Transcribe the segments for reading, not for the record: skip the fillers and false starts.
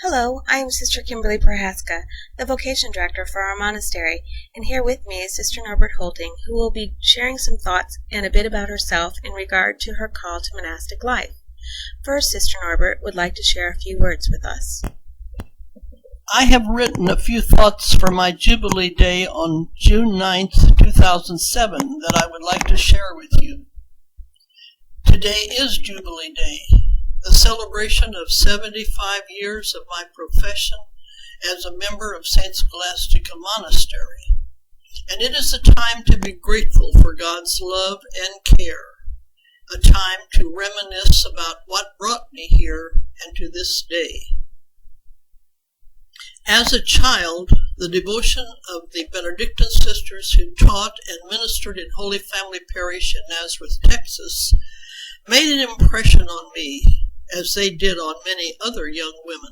Hello, I am Sister Kimberly Prohaska, the Vocation Director for our monastery, and here with me is Sister Norbert Hoelting, who will be sharing some thoughts and a bit about herself in regard to her call to monastic life. First, Sister Norbert would like to share a few words with us. I have written a few thoughts for my Jubilee Day on June 9th, 2007 that I would like to share with you. Today is Jubilee Day, the celebration of 75 years of my profession as a member of St. Scholastica Monastery, and it is a time to be grateful for God's love and care, a time to reminisce about what brought me here and to this day. As a child, the devotion of the Benedictine sisters who taught and ministered in Holy Family Parish in Nazareth, Texas, made an impression on me, as they did on many other young women.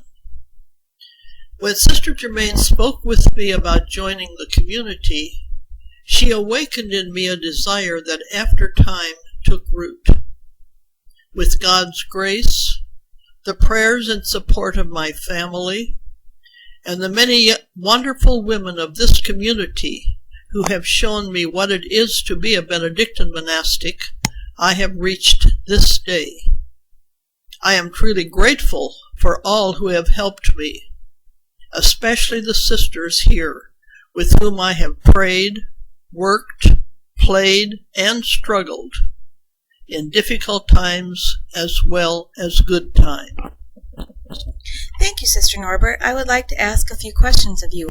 When Sister Germaine spoke with me about joining the community, she awakened in me a desire that after time took root. With God's grace, the prayers and support of my family, and the many wonderful women of this community who have shown me what it is to be a Benedictine monastic, I have reached this day. I am truly grateful for all who have helped me, especially the sisters here with whom I have prayed, worked, played, and struggled in difficult times as well as good times. Thank you, Sister Norbert. I would like to ask a few questions of you.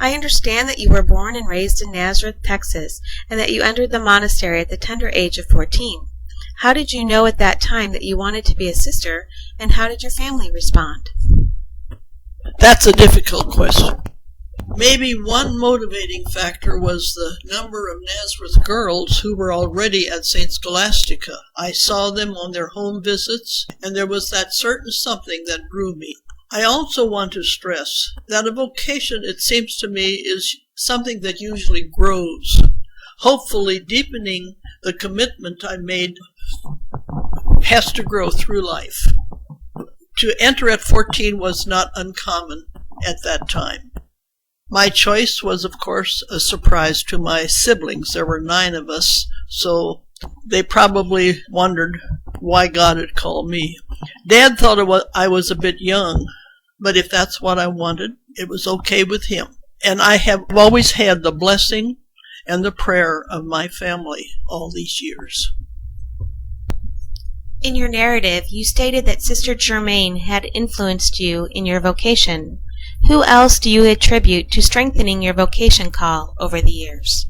I understand that you were born and raised in Nazareth, Texas, and that you entered the monastery at the tender age of 14. How did you know at that time that you wanted to be a sister, and how did your family respond? That's a difficult question. Maybe one motivating factor was the number of Nazareth girls who were already at St. Scholastica. I saw them on their home visits, and there was that certain something that drew me. I also want to stress that a vocation, it seems to me, is something that usually grows, hopefully deepening the commitment I made has to grow through life. To enter at 14 was not uncommon at that time. My choice was, of course, a surprise to my siblings. There were 9 of us, so they probably wondered why God had called me. Dad thought I was a bit young, but if that's what I wanted, it was okay with him. And I have always had the blessing and the prayer of my family all these years. In your narrative, you stated that Sister Germaine had influenced you in your vocation. Who else do you attribute to strengthening your vocation call over the years?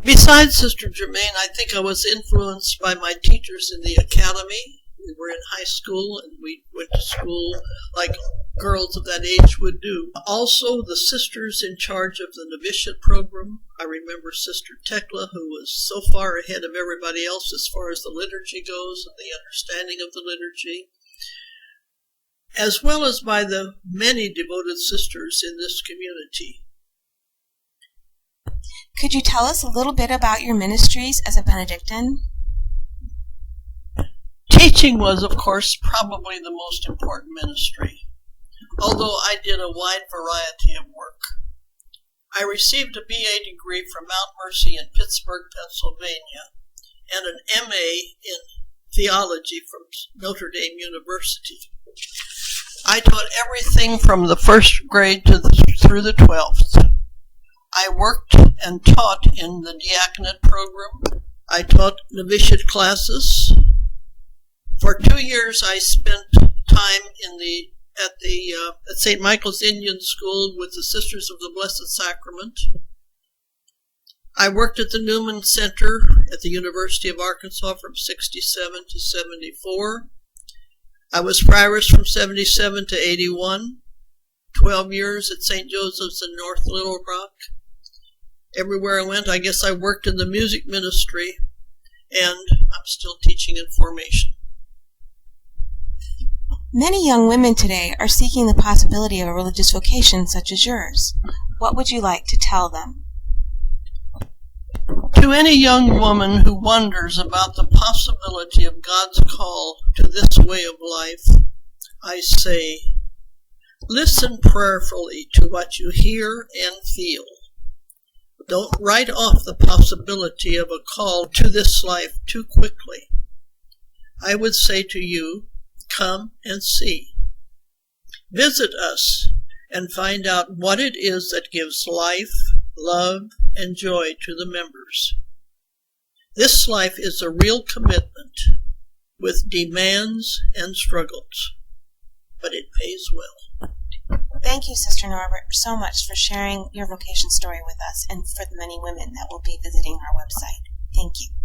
Besides Sister Germaine, I think I was influenced by my teachers in the academy. We were in high school, and we went to school like girls of that age would do. Also, the sisters in charge of the novitiate program. I remember Sister Tekla, who was so far ahead of everybody else as far as the liturgy goes and the understanding of the liturgy, as well as by the many devoted sisters in this community. Could you tell us a little bit about your ministries as a Benedictine? Teaching was, of course, probably the most important ministry, although I did a wide variety of work. I received a BA degree from Mount Mercy in Pittsburgh, Pennsylvania, and an MA in theology from Notre Dame University. I taught everything from the first grade through the 12th. I worked and taught in the diaconate program. I taught novitiate classes. For 2 years, I spent time at St. Michael's Indian School with the Sisters of the Blessed Sacrament. I worked at the Newman Center at the University of Arkansas from 67 to 74. I was prioress from 77 to 81, 12 years at St. Joseph's in North Little Rock. Everywhere I went, I guess I worked in the music ministry, and I'm still teaching in formation. Many young women today are seeking the possibility of a religious vocation such as yours. What would you like to tell them? To any young woman who wonders about the possibility of God's call to this way of life, I say, Listen prayerfully to what you hear and feel. Don't write off the possibility of a call to this life too quickly. I would say to you, come and see. Visit us and find out what it is that gives life, love, and joy to the members. This life is a real commitment with demands and struggles, but it pays well. Thank you, Sister Norbert, so much for sharing your vocation story with us and for the many women that will be visiting our website. Thank you.